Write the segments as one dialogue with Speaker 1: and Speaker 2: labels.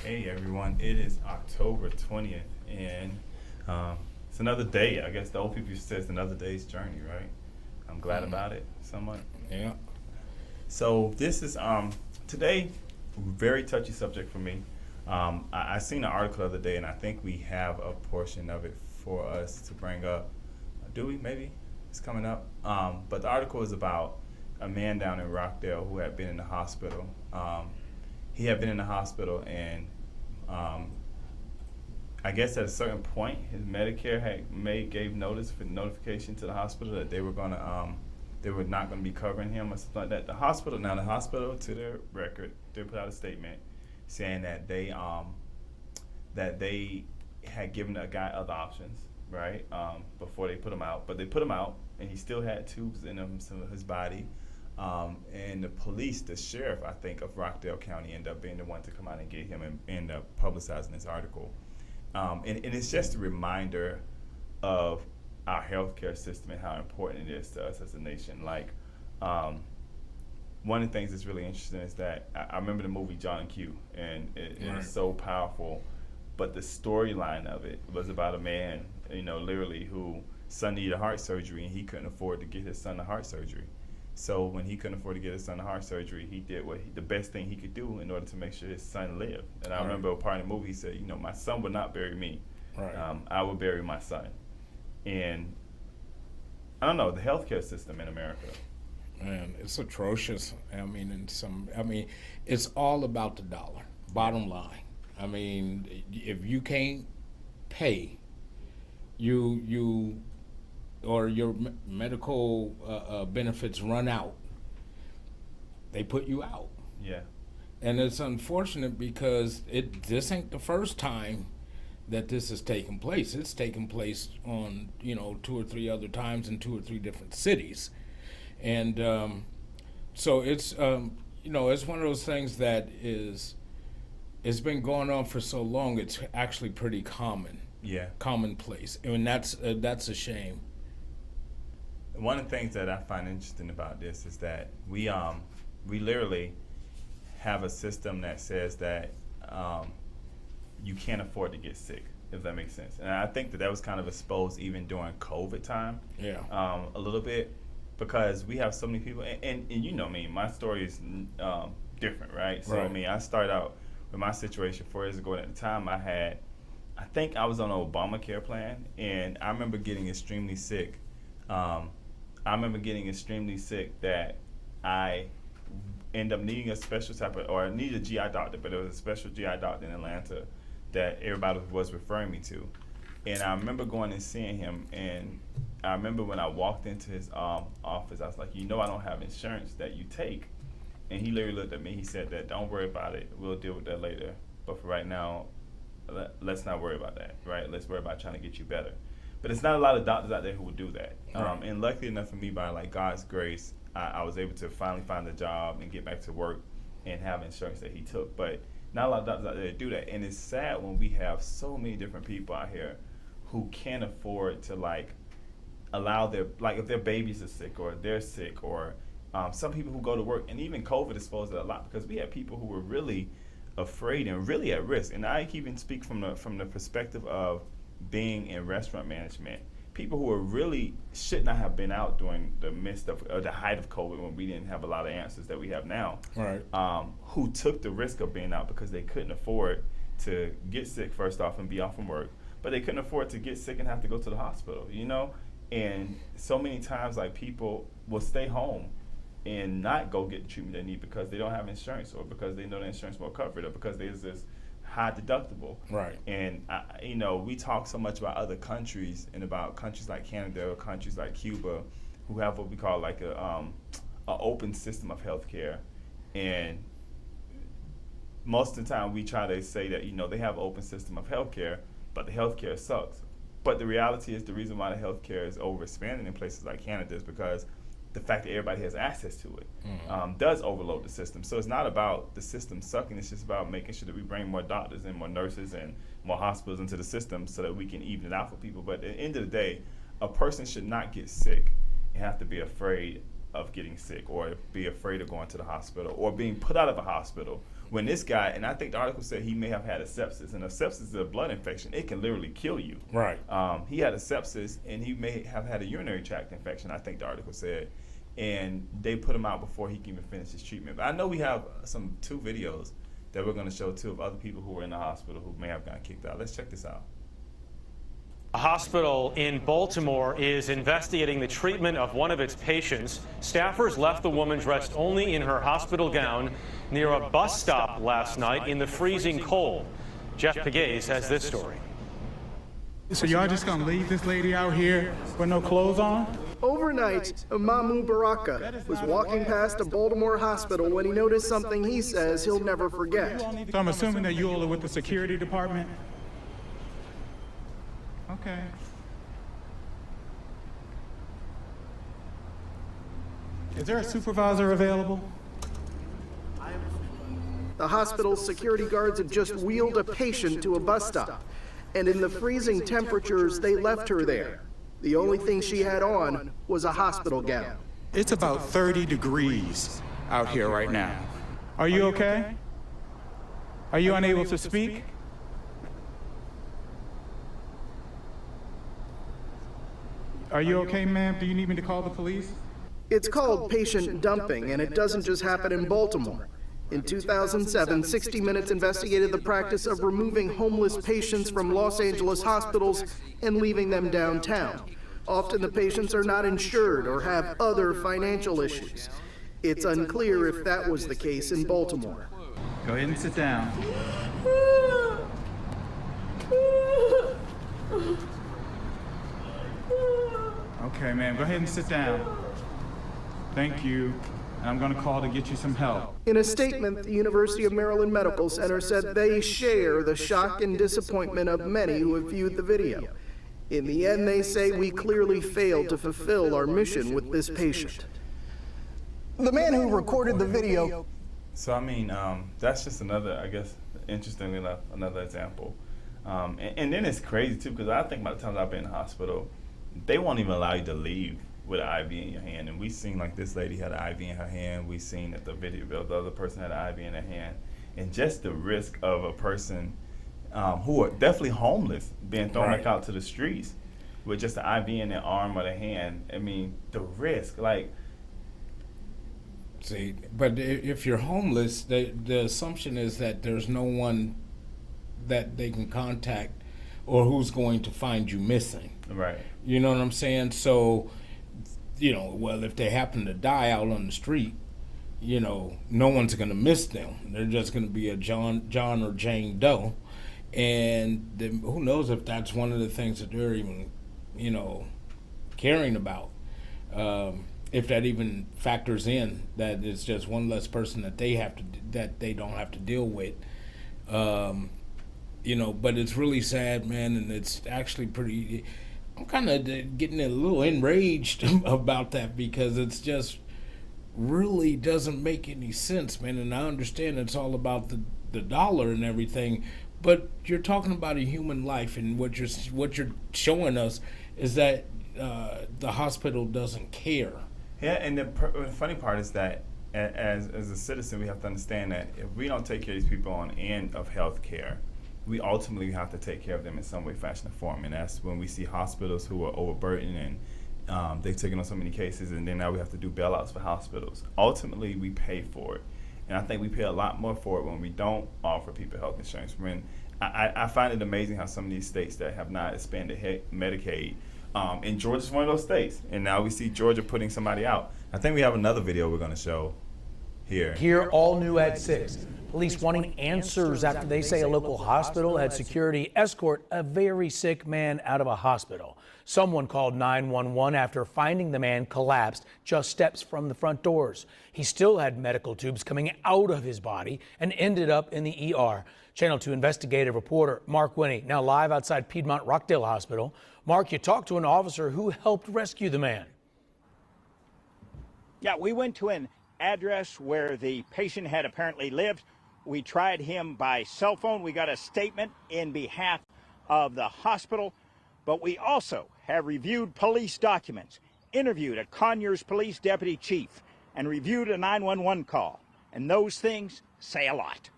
Speaker 1: Hey everyone, it is October 20th, and it's another day. I guess the old people used to say it's another day's journey, right? I'm glad about it somewhat.
Speaker 2: Yeah.
Speaker 1: So this is today very touchy subject for me. I seen an article the other day, and I think we have a portion of it for us to bring up. Do we? Maybe it's coming up. But the article is about a man down in Rockdale who had been in the hospital. He had been in the hospital, and I guess at a certain point, his Medicare gave notification to the hospital that they were not gonna be covering him or something like that. The hospital, to their record, they put out a statement saying that they had given the guy other options, right? Before they put him out, but they put him out, and he still had tubes in his body. And the police, the sheriff, I think, of Rockdale County ended up being the one to come out and get him and end up publicizing this article. And it's just a reminder of our healthcare system and how important it is to us as a nation. Like, one of the things that's really interesting is that I remember the movie John Q, and it is so powerful. But the storyline of it was about a man, literally, whose son needed heart surgery, and he couldn't afford to get his son the heart surgery. So when he couldn't afford to get his son heart surgery, he did the best thing he could do in order to make sure his son lived. And I remember a part of the movie, he said, my son would not bury me.
Speaker 2: Right.
Speaker 1: I would bury my son. And I don't know, the healthcare system in America.
Speaker 2: Man, it's atrocious. It's all about the dollar. Bottom line. I mean, if you can't pay, you or your medical benefits run out, they put you out.
Speaker 1: Yeah.
Speaker 2: And it's unfortunate because this ain't the first time that this has taken place. It's taken place on, 2 or 3 other times in 2 or 3 different cities. And so it's, it's one of those things that it's been going on for so long, it's actually pretty common.
Speaker 1: Yeah.
Speaker 2: Commonplace. And that's a shame.
Speaker 1: One of the things that I find interesting about this is that we literally have a system that says that you can't afford to get sick, if that makes sense. And I think that was kind of exposed even during COVID time.
Speaker 2: Yeah.
Speaker 1: A little bit, because we have so many people, and you know me, my story is different, right? So
Speaker 2: Right.
Speaker 1: I started out with my situation 4 years ago, and at the time I think I was on an Obamacare plan, and I remember getting extremely sick. That I ended up needing a special or I needed a GI doctor, but it was a special GI doctor in Atlanta that everybody was referring me to. And I remember going and seeing him, and I remember when I walked into his office, I was like, I don't have insurance that you take. And he literally looked at me, he said that, don't worry about it, we'll deal with that later. But for right now, let's not worry about that, right? Let's worry about trying to get you better. But it's not a lot of doctors out there who would do that.
Speaker 2: Right.
Speaker 1: And luckily enough for me, by God's grace, I was able to finally find a job and get back to work and have insurance that he took. But not a lot of doctors out there do that. And it's sad when we have so many different people out here who can't afford to allow their, if their babies are sick or they're sick, or some people who go to work, and even COVID exposed it a lot, because we had people who were really afraid and really at risk. And I even speak from the perspective of being in restaurant management, people who should not have been out during the midst of the height of COVID, when we didn't have a lot of answers that we have now.
Speaker 2: Right.
Speaker 1: Who took the risk of being out because they couldn't afford to get sick first off and be off from work, but they couldn't afford to get sick and have to go to the hospital. And so many times people will stay home and not go get the treatment they need because they don't have insurance, or because they know the insurance won't cover it, or because there's this high deductible.
Speaker 2: Right.
Speaker 1: And we talk so much about other countries, and about countries like Canada or countries like Cuba, who have what we call a open system of healthcare. And most of the time we try to say that they have an open system of healthcare, but the healthcare sucks. But the reality is, the reason why the healthcare is overexpanded in places like Canada is because the fact that everybody has access to it does overload the system. So it's not about the system sucking, it's just about making sure that we bring more doctors and more nurses and more hospitals into the system so that we can even it out for people. But at the end of the day, a person should not get sick and have to be afraid of getting sick or be afraid of going to the hospital or being put out of a hospital. When this guy, and I think the article said he may have had a sepsis, and a sepsis is a blood infection. It can literally kill you.
Speaker 2: Right.
Speaker 1: He had a sepsis, and he may have had a urinary tract infection, I think the article said. And they put him out before he can even finish his treatment. But I know we have two videos that we're going to show, too, of other people who were in the hospital who may have gotten kicked out. Let's check this out.
Speaker 3: A hospital in Baltimore is investigating the treatment of one of its patients. Staffers left the woman dressed only in her hospital gown near a bus stop last night in the freezing cold. Jeff Pegues has this story.
Speaker 4: So y'all just gonna leave this lady out here with no clothes on?
Speaker 5: Overnight, Mamu Baraka was walking past a Baltimore hospital when he noticed something he says he'll never forget.
Speaker 4: So I'm assuming that you all are with the security department? Okay. Is there a supervisor available?
Speaker 5: The hospital's security guards had just wheeled a patient to a bus stop, and in the freezing temperatures, they left her there. The only thing she had on was a hospital gown.
Speaker 4: It's about 30 degrees out here right now. Are you okay? Are you unable to speak? Are you okay, ma'am? Do you need me to call the police?
Speaker 5: It's called patient dumping, and it doesn't just happen in Baltimore. In 2007, 60 Minutes investigated the practice of removing homeless patients from Los Angeles hospitals and leaving them downtown. Often the patients are not insured or have other financial issues. It's unclear if that was the case in Baltimore.
Speaker 4: Go ahead and sit down. Okay, ma'am, go ahead and sit down. Thank you. And I'm going to call to get you some help.
Speaker 5: In a statement, the University of Maryland Medical Center said they share the shock and disappointment of many who have viewed the video. In the end, they say we clearly failed to fulfill our mission with this patient. The man who recorded the video.
Speaker 1: So, I mean, that's just another, I guess, interestingly enough, another example. And then it's crazy, too, because I think about the times I've been in the hospital, they won't even allow you to leave with an IV in your hand. And we seen like this lady had an IV in her hand. We seen that the video, the other person had an IV in their hand. And just the risk of a person who are definitely homeless being thrown back out to the streets with just an IV in their arm or their hand. I mean, the risk, like.
Speaker 2: See, but if you're homeless, the assumption is that there's no one that they can contact or who's going to find you missing.
Speaker 1: Right.
Speaker 2: You know what I'm saying? So, you know, well, if they happen to die out on the street, you know, no one's going to miss them. They're just going to be a John or Jane Doe. And then who knows if that's one of the things that they're even, you know, caring about. If that even factors in that it's just one less person that they don't have to deal with. You know, but it's really sad, man, and it's actually pretty. I'm kind of getting a little enraged about that because it's just really doesn't make any sense, man. And I understand it's all about the dollar and everything, but you're talking about a human life, and what you're showing us is that the hospital doesn't care.
Speaker 1: Yeah, and the funny part is that as a citizen, we have to understand that if we don't take care of these people on the end of health care, we ultimately have to take care of them in some way, fashion, or form. And that's when we see hospitals who are overburdened and they've taken on so many cases, and then now we have to do bailouts for hospitals. Ultimately, we pay for it. And I think we pay a lot more for it when we don't offer people health insurance. When I find it amazing how some of these states that have not expanded Medicaid, and Georgia's one of those states, and now we see Georgia putting somebody out. I think we have another video we're going to show here.
Speaker 6: Here, all new at 6. Police wanting answers after they say a local hospital had security escort a very sick man out of a hospital. Someone called 911 after finding the man collapsed just steps from the front doors. He still had medical tubes coming out of his body and ended up in the ER. Channel 2 investigative reporter Mark Winnie now live outside Piedmont Rockdale Hospital. Mark, you talked to an officer who helped rescue the man.
Speaker 7: Yeah, we went to an address where the patient had apparently lived. We tried him by cell phone. We got a statement in behalf of the hospital, but we also have reviewed police documents, interviewed a Conyers police deputy chief and reviewed a 911 call. And those things say a lot.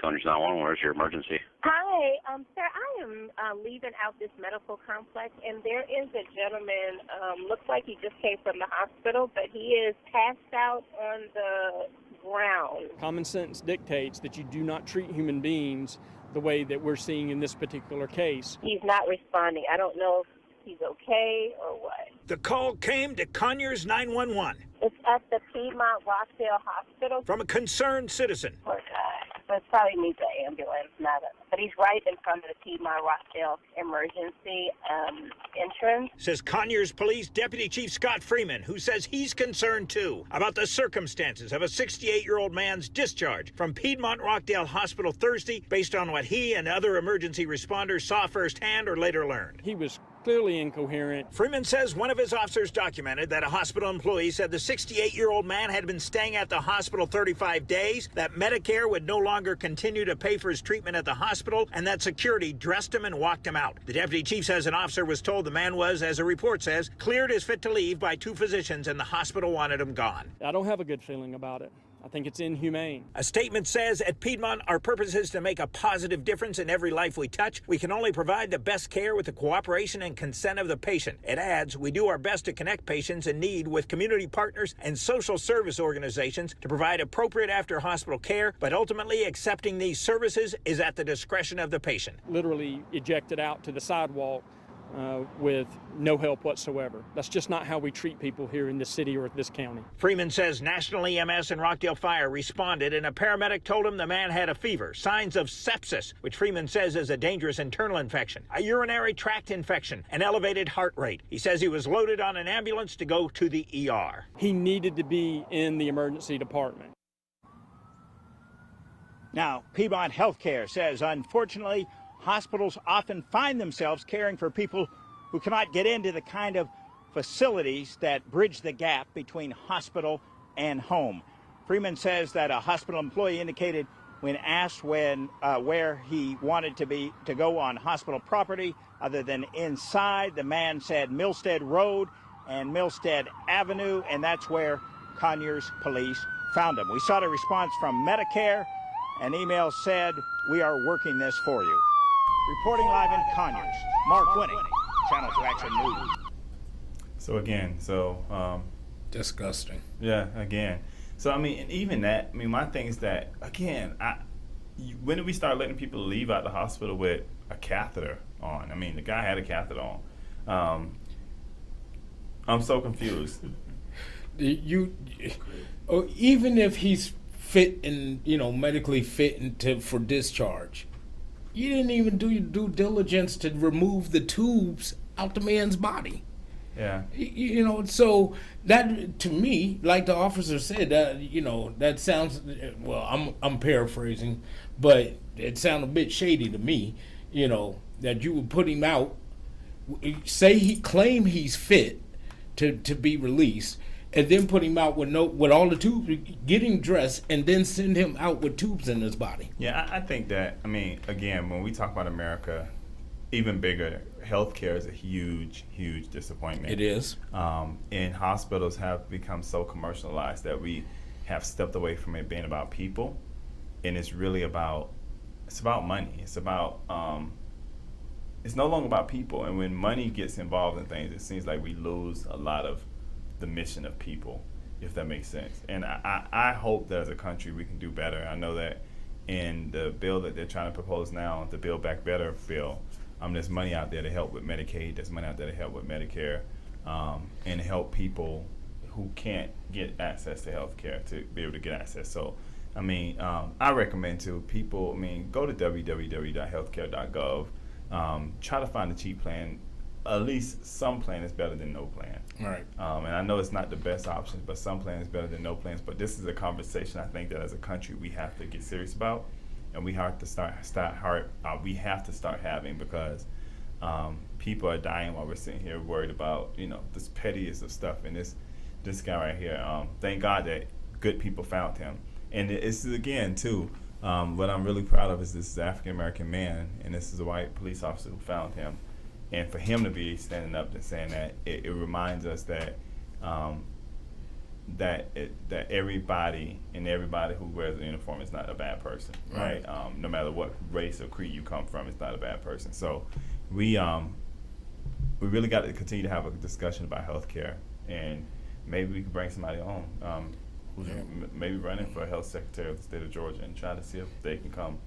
Speaker 8: Conyers 911, where's your emergency?
Speaker 9: Hi, sir, I am leaving out this medical complex, and there is a gentleman, looks like he just came from the hospital, but he is passed out on the ground.
Speaker 10: Common sense dictates that you do not treat human beings the way that we're seeing in this particular case.
Speaker 9: He's not responding. I don't know if he's okay or what.
Speaker 7: The call came to Conyers 911
Speaker 9: It's at the Piedmont Rockdale Hospital.
Speaker 7: from a concerned citizen.
Speaker 9: Poor guy. But probably needs an ambulance, but he's right in front of the Piedmont Rockdale emergency entrance.
Speaker 7: Says Conyers Police Deputy Chief Scott Freeman, who says he's concerned too about the circumstances of a 68-year-old man's discharge from Piedmont Rockdale Hospital Thursday based on what he and other emergency responders saw firsthand or later learned.
Speaker 10: He was clearly incoherent.
Speaker 7: Freeman says one of his officers documented that a hospital employee said the 68-year-old man had been staying at the hospital 35 days, that Medicare would no longer continue to pay for his treatment at the hospital, and that security dressed him and walked him out. The deputy chief says an officer was told the man was, as a report says, cleared as fit to leave by two physicians, and the hospital wanted him gone.
Speaker 10: I don't have a good feeling about it. I think it's inhumane.
Speaker 7: A statement says, at Piedmont, our purpose is to make a positive difference in every life we touch. We can only provide the best care with the cooperation and consent of the patient. It adds, we do our best to connect patients in need with community partners and social service organizations to provide appropriate after-hospital care, but ultimately accepting these services is at the discretion of the patient.
Speaker 10: Literally ejected out to the sidewalk with no help whatsoever. That's just not how we treat people here in this city or this county.
Speaker 7: Freeman says National EMS and Rockdale Fire responded, and a paramedic told him the man had a fever, signs of sepsis, which Freeman says is a dangerous internal infection, a urinary tract infection, an elevated heart rate. He says he was loaded on an ambulance to go to the ER.
Speaker 10: He needed to be in the emergency department.
Speaker 7: Now, Piedmont Healthcare says, unfortunately, hospitals often find themselves caring for people who cannot get into the kind of facilities that bridge the gap between hospital and home. Freeman says that a hospital employee indicated when asked where he wanted to go on hospital property other than inside, the man said Milstead Road and Milstead Avenue, and that's where Conyers police found him. We sought a response from Medicare. An email said, we are working this for you. Reporting live in Conyers, Mark Winning, Channel 2 Action News. So again,
Speaker 2: Disgusting.
Speaker 1: Yeah, again. So, I mean, and even that, I mean, my thing is that, again, when did we start letting people leave out the hospital with a catheter on? I mean, the guy had a catheter on. I'm so confused.
Speaker 2: Even if he's fit and, medically fit for discharge, you didn't even do your due diligence to remove the tubes out the man's body.
Speaker 1: Yeah.
Speaker 2: So that, to me, like the officer said, that sounds, well, I'm paraphrasing, but it sounded a bit shady to me, that you would put him out, say he claim he's fit to be released, and then put him out with all the tubes, get him dressed, and then send him out with tubes in his body.
Speaker 1: Yeah, I think that, I mean, again, when we talk about America, even bigger, healthcare is a huge, huge disappointment.
Speaker 2: It is.
Speaker 1: And hospitals have become so commercialized that we have stepped away from it being about people, and it's really about money. It's about, it's no longer about people. And when money gets involved in things, it seems like we lose a lot of the mission of people, if that makes sense. And I hope that as a country we can do better. I know that in the bill that they're trying to propose now, the Build Back Better bill, there's money out there to help with Medicaid, there's money out there to help with Medicare, and help people who can't get access to health care to be able to get access. So, I mean, I recommend to people, go to www.healthcare.gov, try to find a cheap plan. At least some plan is better than no plan.
Speaker 2: Right.
Speaker 1: And I know it's not the best option, but some plan is better than no plans. But this is a conversation I think that as a country we have to get serious about, and we have to start having, because people are dying while we're sitting here worried about this pettiest of stuff. And this guy right here, thank God that good people found him. And it's again too, what I'm really proud of is this African American man, and this is a white police officer who found him. And for him to be standing up and saying that, it reminds us that that everybody who wears a uniform is not a bad person, right? No matter what race or creed you come from, it's not a bad person. So we really got to continue to have a discussion about healthcare, and maybe we could bring somebody on who's maybe running for health secretary of the state of Georgia, and try to see if they can come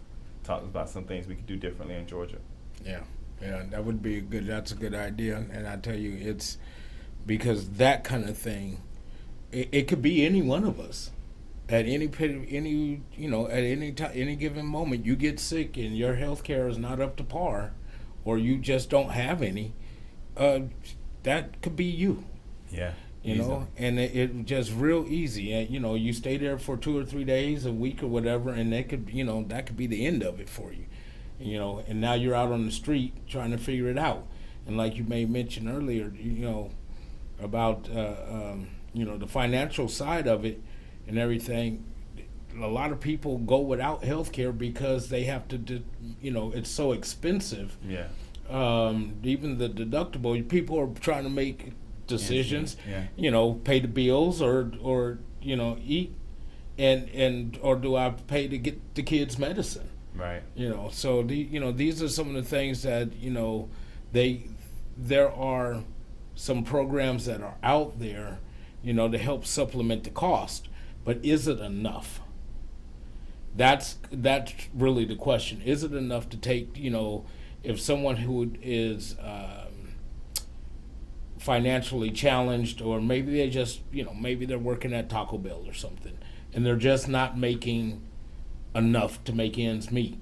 Speaker 1: talk about some things we could do differently in Georgia.
Speaker 2: Yeah, that would be that's a good idea. And I tell you, it's because that kind of thing, it could be any one of us. At any at any time, any given moment, you get sick and your health care is not up to par, or you just don't have any. That could be you.
Speaker 1: Yeah.
Speaker 2: You know, and it just real easy. You stay there for 2 or 3 days, a week or whatever, and that could be the end of it for you. And now you're out on the street trying to figure it out. And like you may mention earlier, about the financial side of it and everything. A lot of people go without health care because they have to it's so expensive.
Speaker 1: Yeah.
Speaker 2: Even the deductible, people are trying to make decisions,
Speaker 1: yeah.
Speaker 2: Pay the bills or eat, and or do I pay to get the kids medicine?
Speaker 1: Right.
Speaker 2: So these are some of the things that there are some programs that are out there, to help supplement the cost, but is it enough? That's really the question. Is it enough to take, if someone who is financially challenged, or maybe they just, maybe they're working at Taco Bell or something, and they're just not making enough to make ends meet,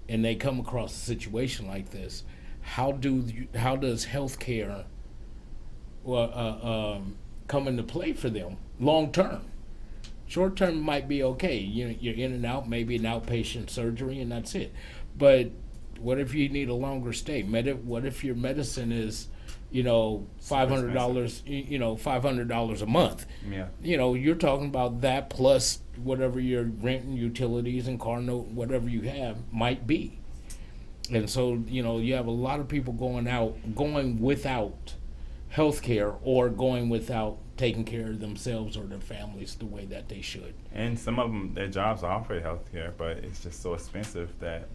Speaker 2: and they come across a situation like this, how does health care come into play for them long term? Short term might be okay. You're in and out, maybe an outpatient surgery, and that's it. But what if you need a longer stay? What if your medicine is, $500, $500 a month?
Speaker 1: Yeah.
Speaker 2: You're talking about that plus whatever your rent and utilities and car note, whatever you have might be. And so, you have a lot of people going without health care, or going without taking care of themselves or their families the way that they should.
Speaker 1: And some of them, their jobs offer health care, but it's just so expensive that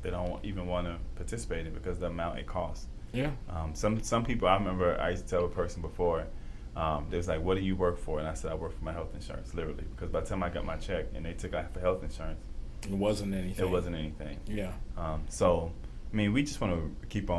Speaker 1: they don't even want to participate in it because of the amount it costs.
Speaker 2: Yeah.
Speaker 1: Some people, I remember I used to tell a person before, they was like, what do you work for? And I said, I work for my health insurance, literally. Because by the time I got my check and they took out for health insurance,
Speaker 2: it wasn't anything.
Speaker 1: Yeah. So, we just want to keep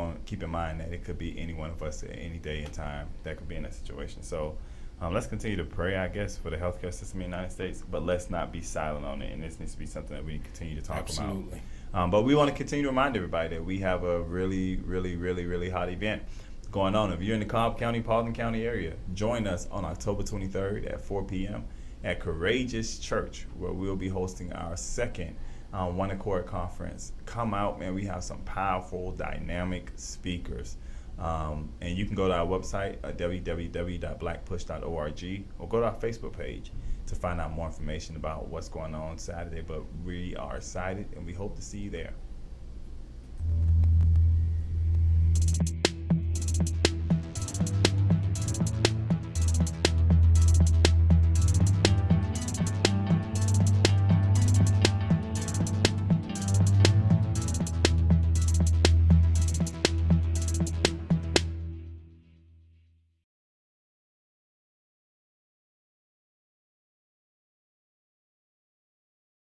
Speaker 1: in mind that it could be any one of us at any day and time that could be in that situation. So let's continue to pray, I guess, for the healthcare system in the United States, but let's not be silent on it. And this needs to be something that we continue to talk
Speaker 2: Absolutely.
Speaker 1: about. But we want to continue to remind everybody that we have a really, really, really, really hot event going on. If you're in the Cobb County, Paulding County area, join us on October 23rd at 4 p.m. at Courageous Church, where we'll be hosting our second One Accord Conference. Come out, man. We have some powerful, dynamic speakers. And you can go to our website at www.blackpush.org, or go to our Facebook page to find out more information about what's going on Saturday. But we are excited, and we hope to see you there.